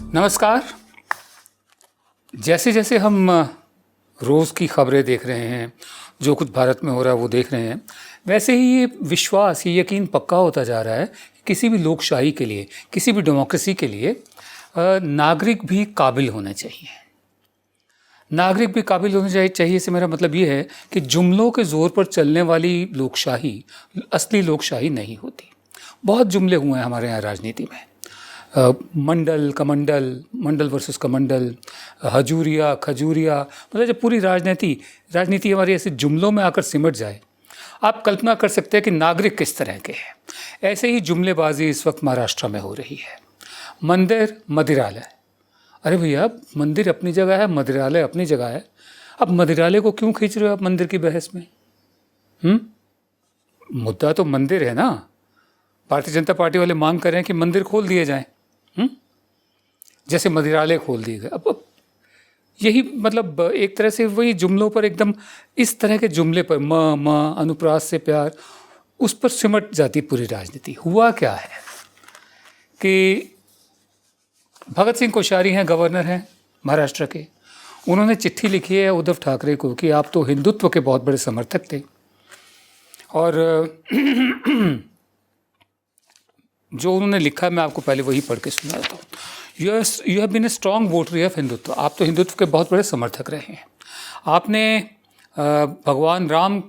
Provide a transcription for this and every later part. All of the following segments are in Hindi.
नमस्कार। जैसे जैसे हम रोज़ की खबरें देख रहे हैं, जो कुछ भारत में हो रहा है वो देख रहे हैं, वैसे ही ये विश्वास, ये यकीन पक्का होता जा रहा है कि किसी भी लोकशाही के लिए, किसी भी डेमोक्रेसी के लिए नागरिक भी काबिल होने चाहिए। नागरिक भी काबिल होने चाहिए से मेरा मतलब ये है कि जुमलों के ज़ोर पर चलने वाली लोकशाही असली लोकशाही नहीं होती। बहुत जुमले हुए हैं हमारे यहाँ राजनीति में। मंडल कमंडल, मंडल वर्सेस कमंडल, हजूरिया खजूरिया, मतलब जब पूरी राजनीति हमारी ऐसे जुमलों में आकर सिमट जाए, आप कल्पना कर सकते हैं कि नागरिक किस तरह के हैं। ऐसे ही जुमलेबाजी इस वक्त महाराष्ट्र में हो रही है। मंदिर मदिरालय, अरे भैया मंदिर अपनी जगह है, मदिरालय अपनी जगह है। अब मदिरालय को क्यों खींच रहे हो आप मंदिर की बहस में? मुद्दा तो मंदिर है ना। भारतीय जनता पार्टी वाले मांग कर रहे हैं कि मंदिर खोल दिए जाएं, जैसे मदिरालय खोल दिए गए। अब यही मतलब एक तरह से वही जुमलों पर, एकदम इस तरह के जुमले पर म अनुप्रास से प्यार, उस पर सिमट जाती पूरी राजनीति। हुआ क्या है कि भगत सिंह कोश्यारी हैं, गवर्नर हैं महाराष्ट्र के। उन्होंने चिट्ठी लिखी है उद्धव ठाकरे को कि आप तो हिंदुत्व के बहुत बड़े समर्थक थे, और जो उन्होंने लिखा मैं आपको पहले वही पढ़ के सुना देता हूँ। You have been a strong voter of Hindutva. आप तो हिंदुत्व के बहुत बड़े समर्थक रहे हैं। आपने भगवान राम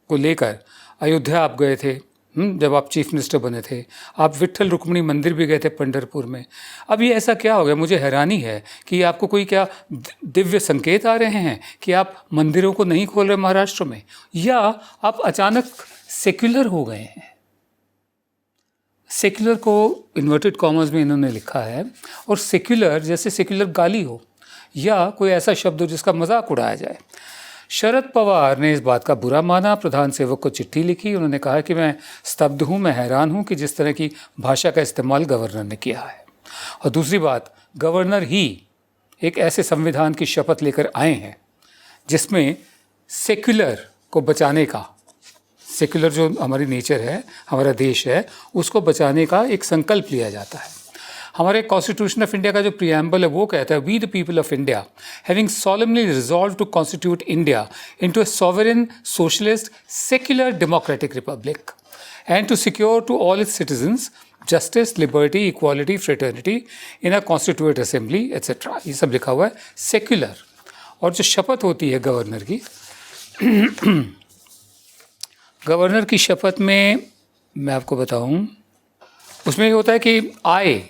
को लेकर अयोध्या आप गए थे, जब आप चीफ मिनिस्टर बने थे। आप विट्ठल रुक्मिणी मंदिर भी गए थे पंढरपुर में। अब ये ऐसा क्या हो गया? मुझे हैरानी है कि आपको कोई क्या दिव्य संकेत आ रहे हैं कि आप मंदिरों को नहीं खोल रहे महाराष्ट्र में, या आप अचानक सेक्युलर हो गए हैं। सेक्युलर को इन्वर्टेड कॉमर्स में इन्होंने लिखा है, और सेक्युलर जैसे सेक्युलर गाली हो या कोई ऐसा शब्द हो जिसका मजाक उड़ाया जाए। शरद पवार ने इस बात का बुरा माना, प्रधान सेवक को चिट्ठी लिखी। उन्होंने कहा कि मैं स्तब्ध हूँ, मैं हैरान हूँ कि जिस तरह की भाषा का इस्तेमाल गवर्नर ने किया है। और दूसरी बात, गवर्नर ही एक ऐसे संविधान की शपथ लेकर आए हैं जिसमें सेक्युलर को बचाने का, सेक्युलर जो हमारी नेचर है, हमारा देश है, उसको बचाने का एक संकल्प लिया जाता है। हमारे कॉन्स्टिट्यूशन ऑफ इंडिया का जो प्रियम्बल है वो कहता है, we the people of India having solemnly resolve to constitute India into a sovereign socialist secular democratic republic and to secure to all its citizens justice, liberty, equality, fraternity in a constituent assembly etcetera. ये सब लिखा हुआ है सेक्युलर। और जो शपथ होती है गवर्नर की, गवर्नर की शपथ में मैं आपको बताऊं, उसमें ये होता है कि आए,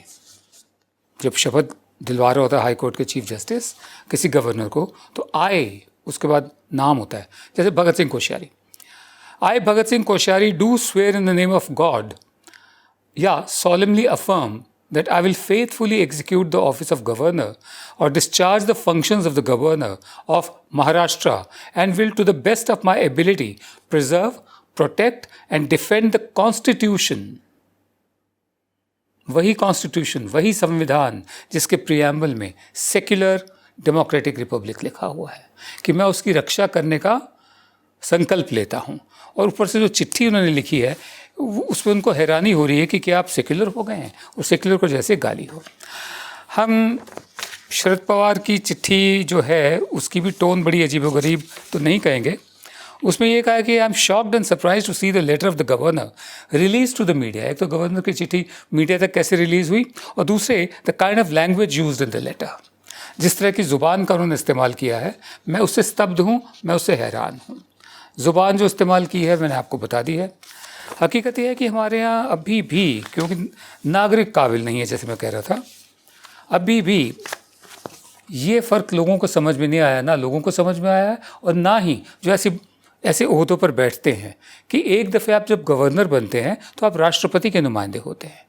जब शपथ दिलवा रहा होता है हाई कोर्ट के चीफ जस्टिस किसी गवर्नर को, तो आए उसके बाद नाम होता है। जैसे Bhagat Singh Koshyari, I Bhagat Singh Koshyari do swear in the name of God या solemnly affirm that I will faithfully execute the office of governor or discharge the functions of the governor of Maharashtra and will to the best of my ability preserve, protect and defend the constitution। वही कॉन्स्टिट्यूशन, वही संविधान जिसके प्रियम्बल में सेक्युलर डेमोक्रेटिक रिपब्लिक लिखा हुआ है, कि मैं उसकी रक्षा करने का संकल्प लेता हूँ। और ऊपर से जो चिट्ठी उन्होंने लिखी है उसमें उनको हैरानी हो रही है कि क्या आप सेक्युलर हो गए हैं, और सेक्युलर को जैसे गाली हो। हम शरद पवार की चिट्ठी जो है उसकी भी टोन बड़ी अजीबोगरीब तो नहीं कहेंगे। उसमें ये कहा कि I am shocked and surprise to see the letter of the governor release to the media. एक तो गवर्नर की चिट्ठी मीडिया तक कैसे रिलीज हुई, और दूसरे the kind of language used in the letter, जिस तरह की ज़ुबान का उन्होंने इस्तेमाल किया है, मैं उससे स्तब्ध हूँ, मैं उससे हैरान हूँ। ज़ुबान जो इस्तेमाल की है मैंने आपको बता दी है। हकीकत यह है कि हमारे यहाँ अभी भी, क्योंकि नागरिक काबिल नहीं है जैसे मैं कह रहा था, अभी भी ये फ़र्क लोगों को समझ में नहीं आया, ना लोगों को समझ में आया है, और ना ही जो ऐसे ओहदों पर बैठते हैं कि एक दफ़े आप जब गवर्नर बनते हैं तो आप राष्ट्रपति के नुमाइंदे होते हैं,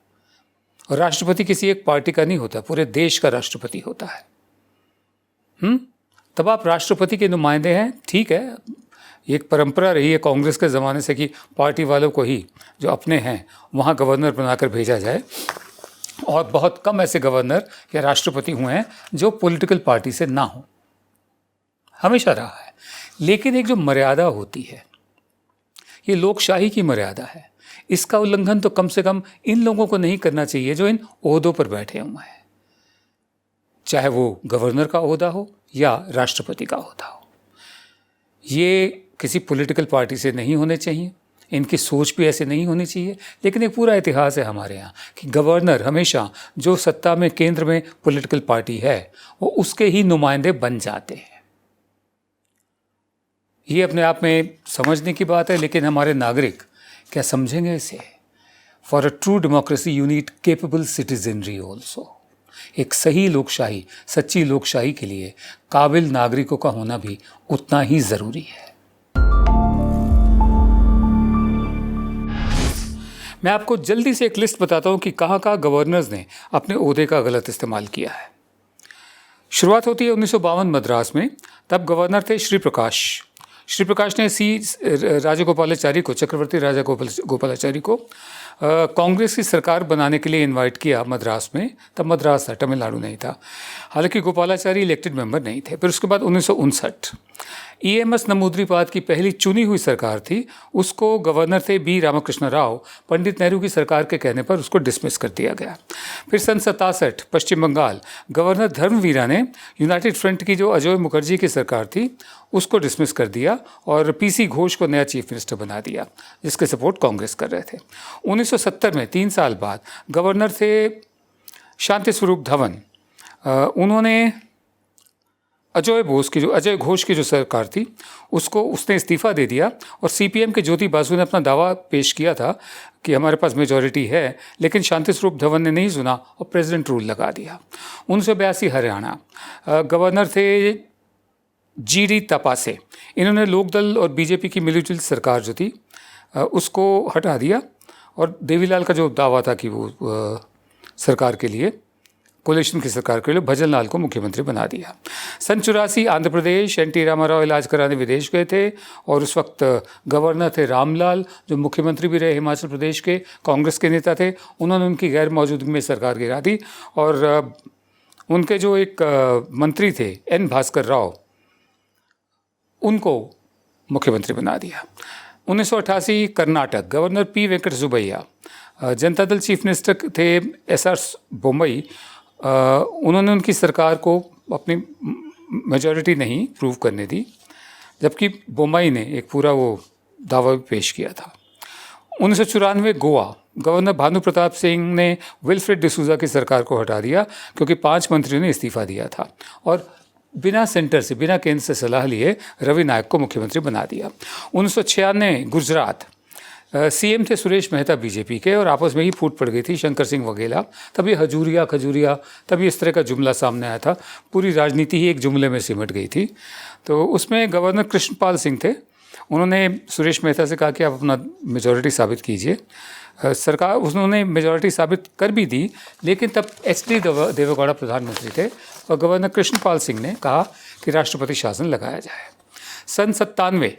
और राष्ट्रपति किसी एक पार्टी का नहीं होता, पूरे देश का राष्ट्रपति होता है। तब आप राष्ट्रपति के नुमाइंदे हैं, ठीक है। एक परंपरा रही है कांग्रेस के ज़माने से कि पार्टी वालों को ही जो अपने हैं वहाँ गवर्नर बनाकर भेजा जाए, और बहुत कम ऐसे गवर्नर या राष्ट्रपति हुए हैं जो पॉलिटिकल पार्टी से ना हो, हमेशा रहा है। लेकिन एक जो मर्यादा होती है, ये लोकशाही की मर्यादा है, इसका उल्लंघन तो कम से कम इन लोगों को नहीं करना चाहिए जो इन ओहदों पर बैठे हुए हैं। चाहे वो गवर्नर का ओहदा हो या राष्ट्रपति का ओहदा हो। ये किसी पॉलिटिकल पार्टी से नहीं होने चाहिए, इनकी सोच भी ऐसे नहीं होनी चाहिए, लेकिन एक पूरा इतिहास है हमारे यहाँ कि गवर्नर हमेशा जो सत्ता में केंद्र में पॉलिटिकल पार्टी है वो उसके ही नुमाइंदे बन जाते हैं। ये अपने आप में समझने की बात है, लेकिन हमारे नागरिक क्या समझेंगे इसे? For a true democracy you need capable citizenry also. एक सही लोकशाही, सच्ची लोकशाही के लिए काबिल नागरिकों का होना भी उतना ही ज़रूरी है। मैं आपको जल्दी से एक लिस्ट बताता हूं कि कहाँ गवर्नर्स ने अपने ओहदे का गलत इस्तेमाल किया है। शुरुआत होती है 1952 मद्रास में। तब गवर्नर थे श्री प्रकाश। श्री प्रकाश ने राजागोपालाचारी को, चक्रवर्ती राजागोपालाचारी को कांग्रेस की सरकार बनाने के लिए इनवाइट किया मद्रास में। तब मद्रास था, तमिलनाडु नहीं था। हालांकि गोपालाचारी इलेक्टेड मेंबर नहीं थे। फिर उसके बाद 1959 EMS नमूद्रीपाद की पहली चुनी हुई सरकार थी, उसको गवर्नर थे B रामकृष्ण राव। पंडित नेहरू की सरकार के कहने पर उसको डिसमिस कर दिया गया। फिर सन 67 पश्चिम बंगाल, गवर्नर धर्मवीरा ने यूनाइटेड फ्रंट की जो अजय मुखर्जी की सरकार थी उसको डिसमिस कर दिया और PC घोष को नया चीफ मिनिस्टर बना दिया, जिसके सपोर्ट कांग्रेस कर रहे थे। 1970 में 3 साल बाद गवर्नर थे शांति स्वरूप धवन। उन्होंने अजय घोष की जो सरकार थी उसने इस्तीफा दे दिया और CPM के ज्योति बासु ने अपना दावा पेश किया था कि हमारे पास मेजॉरिटी है, लेकिन शांति स्वरूप धवन ने नहीं सुना और प्रेसिडेंट रूल लगा दिया। 1982 हरियाणा, गवर्नर थे GD तपासे। इन्होंने लोकदल और BJP की मिलीजुली सरकार जो थी उसको हटा दिया और देवीलाल का जो दावा था कि वो सरकार के लिए, कोलिशन की सरकार के लिए, भजन लाल को मुख्यमंत्री बना दिया। सन 84 आंध्र प्रदेश, NT रामाराव इलाज कराने विदेश गए थे और उस वक्त गवर्नर थे रामलाल, जो मुख्यमंत्री भी रहे हिमाचल प्रदेश के, कांग्रेस के नेता थे। उन्होंने उनकी गैर मौजूदगी में सरकार गिरा दी और उनके जो एक मंत्री थे N भास्कर राव, उनको मुख्यमंत्री बना दिया। 1988 Karnataka, governor P Venkat Subbaiah. Janata Dal chief minister थे SR बोम्मई। उन्होंने उनकी सरकार को अपनी मेजॉरिटी नहीं प्रूव करने दी, जबकि बोम्मई ने एक पूरा वो दावा भी पेश किया था। 1994 गोवा, गवर्नर भानु प्रताप सिंह ने विल्फ्रेड डिसूजा की सरकार को हटा दिया क्योंकि 5 मंत्रियों ने इस्तीफा दिया था और बिना सेंटर से, बिना केंद्र से सलाह लिए रवि नायक को मुख्यमंत्री बना दिया। 1996 गुजरात, CM थे सुरेश मेहता BJP के और आपस में ही फूट पड़ गई थी शंकर सिंह वघेला। तभी हजूरिया खजूरिया, तभी इस तरह का जुमला सामने आया था। पूरी राजनीति ही एक जुमले में सिमट गई थी। तो उसमें गवर्नर कृष्णपाल सिंह थे। उन्होंने सुरेश मेहता से कहा कि आप अपना मेजॉरिटी साबित कीजिए। सरकार उन्होंने मेजॉरिटी साबित कर भी दी, लेकिन तब HD देवेगौड़ा प्रधानमंत्री थे और गवर्नर कृष्णपाल सिंह ने कहा कि राष्ट्रपति शासन लगाया जाए। सन 97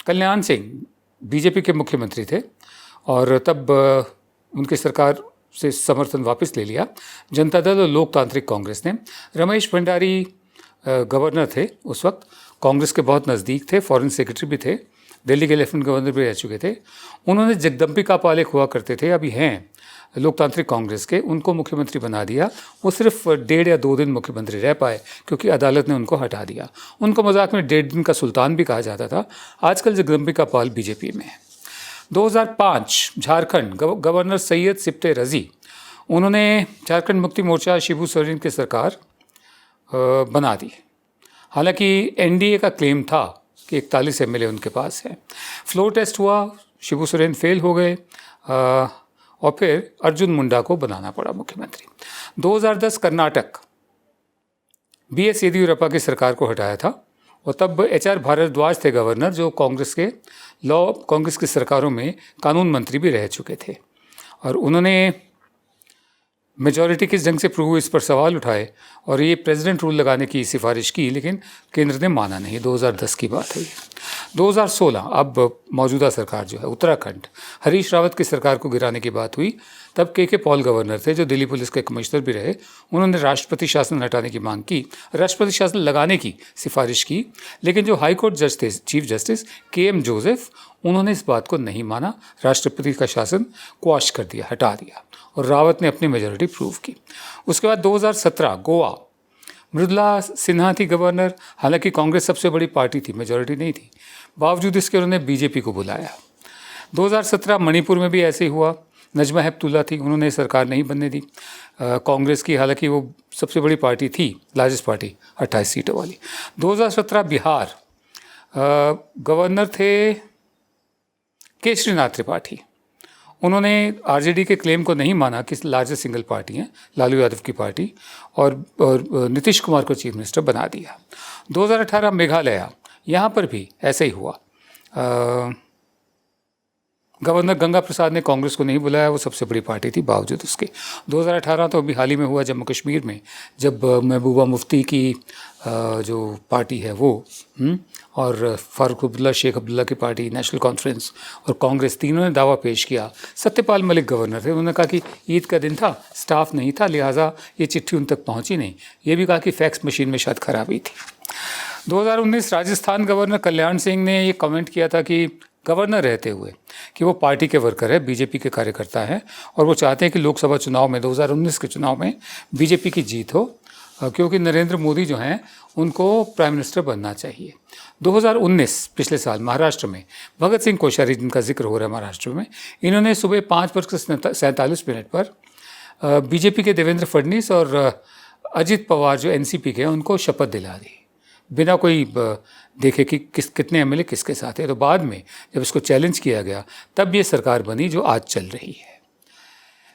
कल्याण सिंह BJP के मुख्यमंत्री थे और तब उनकी सरकार से समर्थन वापस ले लिया जनता दल और लोकतांत्रिक कांग्रेस ने। रमेश भंडारी गवर्नर थे उस वक्त, कांग्रेस के बहुत नज़दीक थे, फॉरेन सेक्रेटरी भी थे, दिल्ली के लेफ्टिनेंट गवर्नर भी रह चुके थे। उन्होंने जगदम्बिका पाल हुआ करते थे, अभी हैं लोकतांत्रिक कांग्रेस के, उनको मुख्यमंत्री बना दिया। वो सिर्फ 1.5 या 2 दिन मुख्यमंत्री रह पाए क्योंकि अदालत ने उनको हटा दिया। उनको मजाक में 1.5 दिन का सुल्तान भी कहा जाता था। आजकल जगदम्बिका पाल BJP में है। 2005 झारखंड, गवर्नर सैयद सिप्ते रजी, उन्होंने झारखंड मुक्ति मोर्चा शिबू सोरेन की सरकार बना दी। हालांकि NDA का क्लेम था कि 41 MLA उनके पास है। फ्लोर टेस्ट हुआ, शिबू सोरेन फेल हो गए और फिर अर्जुन मुंडा को बनाना पड़ा मुख्यमंत्री। 2010 कर्नाटक, BS येदियुरप्पा की सरकार को हटाया था और तब HR भारद्वाज थे गवर्नर, जो कांग्रेस की सरकारों में कानून मंत्री भी रह चुके थे और उन्होंने मेजॉरिटी किस ढंग से प्रूव इस पर सवाल उठाए और ये प्रेसिडेंट रूल लगाने की सिफारिश की, लेकिन केंद्र ने माना नहीं। 2010 की बात है ये। 2016 अब मौजूदा सरकार जो है उत्तराखंड, हरीश रावत की सरकार को गिराने की बात हुई। तब के पॉल गवर्नर थे, जो दिल्ली पुलिस के कमिश्नर भी रहे। उन्होंने राष्ट्रपति शासन हटाने की मांग की, राष्ट्रपति शासन लगाने की सिफारिश की, लेकिन जो हाईकोर्ट जज थे, चीफ जस्टिस KM जोसेफ, उन्होंने इस बात को नहीं माना। राष्ट्रपति का शासन क्वाश कर दिया, हटा दिया और रावत ने अपनी मेजॉरिटी प्रूव की। उसके बाद 2017 गोवा, मृदुला सिन्हा थी गवर्नर, हालांकि कांग्रेस सबसे बड़ी पार्टी थी, मेजॉरिटी नहीं थी, बावजूद इसके उन्होंने बीजेपी को बुलाया। 2017 मणिपुर में भी ऐसे ही हुआ, नजमा हेपतुल्ला थी, उन्होंने सरकार नहीं बनने दी कांग्रेस की, हालांकि वो सबसे बड़ी पार्टी थी, लार्जेस्ट पार्टी 28 सीटों वाली। 2017 बिहार, गवर्नर थे केशरीनाथ त्रिपाठी, उन्होंने आरजेडी के क्लेम को नहीं माना कि लार्जेस्ट सिंगल पार्टी है, लालू यादव की पार्टी, और नीतीश कुमार को चीफ मिनिस्टर बना दिया। 2018 मेघालय, यहाँ पर भी ऐसे ही हुआ, गवर्नर गंगा प्रसाद ने कांग्रेस को नहीं बुलाया, वो सबसे बड़ी पार्टी थी बावजूद उसके। 2018 तो अभी हाल ही में हुआ जम्मू कश्मीर में, जब महबूबा मुफ्ती की जो पार्टी है वो और फारूक अब्दुल्ला, शेख अब्दुल्ला की पार्टी, नेशनल कॉन्फ्रेंस और कांग्रेस, तीनों ने दावा पेश किया। सत्यपाल मलिक गवर्नर थे, उन्होंने कहा कि ईद का दिन था, स्टाफ नहीं था, लिहाजा ये चिट्ठी उन तक पहुँची नहीं। ये भी कहा कि फैक्स मशीन में शायद खराबी थी। 2019 राजस्थान गवर्नर कल्याण सिंह ने ये कमेंट किया था कि गवर्नर रहते हुए कि वो पार्टी के वर्कर है, बीजेपी के कार्यकर्ता हैं, और वो चाहते हैं कि लोकसभा चुनाव में 2019 के चुनाव में बीजेपी की जीत हो, क्योंकि नरेंद्र मोदी जो हैं उनको प्राइम मिनिस्टर बनना चाहिए। 2019 पिछले साल महाराष्ट्र में भगत सिंह कोश्यारी, जिनका जिक्र हो रहा है महाराष्ट्र में, इन्होंने सुबह 5:47 पर बीजेपी के देवेंद्र फडणवीस और अजित पवार जो एनसीपी के हैं उनको शपथ दिला दी, बिना कोई देखे कि कितने एमएलए किसके साथ है। तो बाद में जब इसको चैलेंज किया गया तब ये सरकार बनी जो आज चल रही है।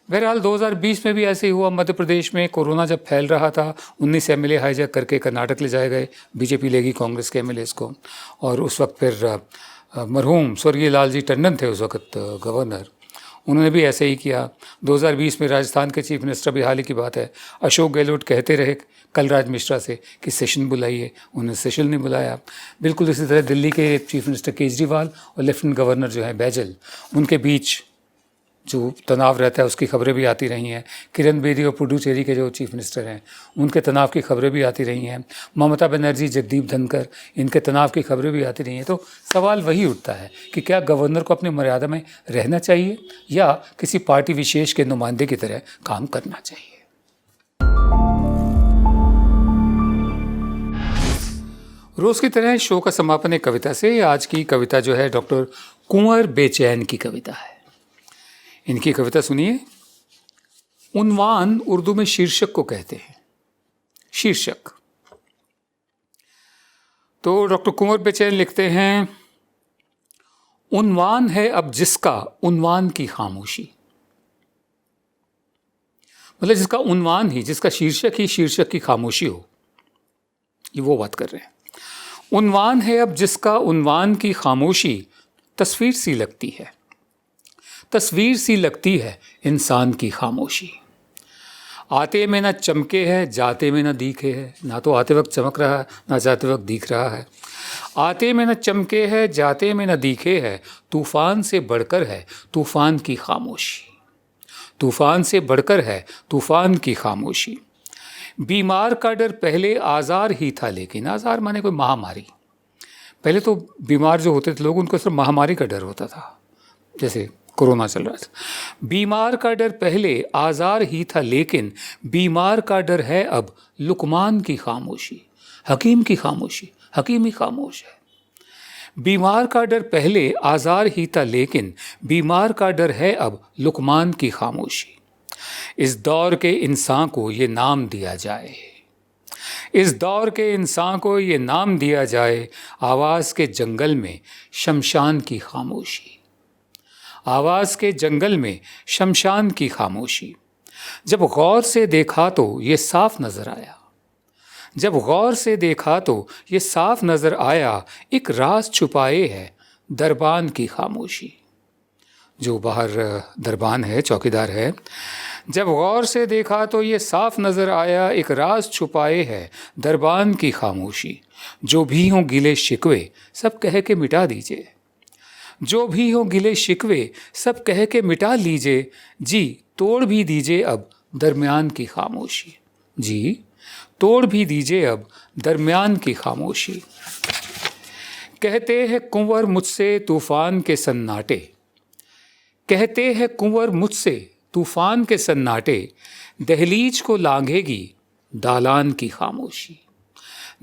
बहरहाल 2020 में भी ऐसे ही हुआ, मध्य प्रदेश में कोरोना जब फैल रहा था, 19 एमएलए हाईजैक करके कर्नाटक ले जाए गए, बीजेपी लेगी कांग्रेस के एमएलए को, और उस वक्त फिर मरहूम स्वर्गीय लालजी टंडन थे उस वक्त गवर्नर, उन्होंने भी ऐसे ही किया। 2020 में राजस्थान के चीफ मिनिस्टर, भी हाल ही की बात है, अशोक गहलोत कहते रहे कलराज मिश्रा से कि सेशन बुलाइए, उन्होंने सेशन नहीं बुलाया। बिल्कुल इसी तरह दिल्ली के चीफ मिनिस्टर केजरीवाल और लेफ्टिनेंट गवर्नर जो है बैजल, उनके बीच जो तनाव रहता है उसकी खबरें भी आती रही हैं। किरण बेदी और पुडुचेरी के जो चीफ मिनिस्टर हैं उनके तनाव की खबरें भी आती रही हैं। ममता बनर्जी, जगदीप धनखड़, इनके तनाव की खबरें भी आती रही हैं। तो सवाल वही उठता है कि क्या गवर्नर को अपनी मर्यादा में रहना चाहिए या किसी पार्टी विशेष के नुमाइंदे की तरह काम करना चाहिए। रोज़ की तरह शो का समापन एक कविता से। आज की कविता जो है डॉक्टर कुंवर बेचैन की कविता है। इनकी कविता सुनिए। उन्वान उर्दू में शीर्षक को कहते हैं, शीर्षक। तो डॉक्टर कुंवर बेचैन लिखते हैं, उन्वान है अब जिसका उन्वान की खामोशी। मतलब जिसका उन्वान ही, जिसका शीर्षक ही शीर्षक की खामोशी हो, ये वो बात कर रहे हैं। उन्वान है अब जिसका उन्वान की खामोशी, तस्वीर सी लगती है, तस्वीर सी लगती है इंसान की खामोशी। आते में ना चमके है, जाते में ना दिखे है, ना तो आते वक्त चमक रहा है ना जाते वक्त दिख रहा है। आते में ना चमके है, जाते में ना दिखे है, तूफान से बढ़कर है तूफान की खामोशी। तूफान से बढ़कर है तूफान की खामोशी। बीमार का डर पहले आज़ार ही था, लेकिन आज़ार माने कोई महामारी। पहले तो बीमार जो होते थे लोग, उनको सिर्फ महामारी का डर होता था, जैसे कोरोना चल रहा था। बीमार का डर पहले आज़ार ही था, लेकिन बीमार का डर है अब लुकमान की खामोशी। हकीम की खामोशी, हकीम ही खामोश है। बीमार का डर पहले आज़ार ही था, लेकिन बीमार का डर है अब लुकमान की खामोशी। इस दौर के इंसान को ये नाम दिया जाए, इस दौर के इंसान को ये नाम दिया जाए, आवाज़ के जंगल में शमशान की खामोशी। आवाज़ के जंगल में शमशान की खामोशी। जब गौर से देखा तो ये साफ नज़र आया, जब गौर से देखा तो ये साफ नज़र आया, एक राज छुपाए है दरबान की खामोशी। जो बाहर दरबान है, चौकीदार है, जब गौर से देखा तो ये साफ नज़र आया, एक राज छुपाए है दरबान की खामोशी। जो भी हों गिले शिकवे सब कह के मिटा दीजिए, जो भी हो गिले शिकवे सब कह के मिटा लीजिए, जी तोड़ भी दीजिए अब दरमियान की खामोशी। जी तोड़ भी दीजिए अब दरमियान की खामोशी। कहते हैं कुंवर मुझसे तूफान के सन्नाटे, कहते हैं कुंवर मुझसे तूफान के सन्नाटे, दहलीज को लांघेगी दालान की खामोशी,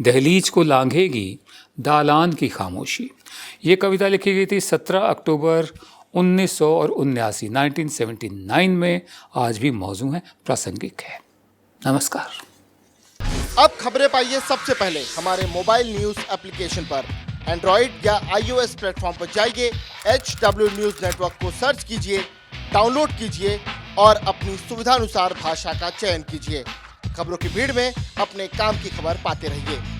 दहलीज को लांघेगी दालान की खामोशी। ये कविता लिखी गई थी 17 अक्टूबर 1979 में। आज भी मौजू है, प्रासंगिक है। नमस्कार। अब खबरें पाइए सबसे पहले हमारे मोबाइल न्यूज एप्लीकेशन पर। एंड्रॉइड या iOS प्लेटफॉर्म पर जाइए, HW न्यूज नेटवर्क को सर्च कीजिए, डाउनलोड कीजिए और अपनी सुविधानुसार भाषा का चयन कीजिए। खबरों की भीड़ में अपने काम की खबर पाते रहिए।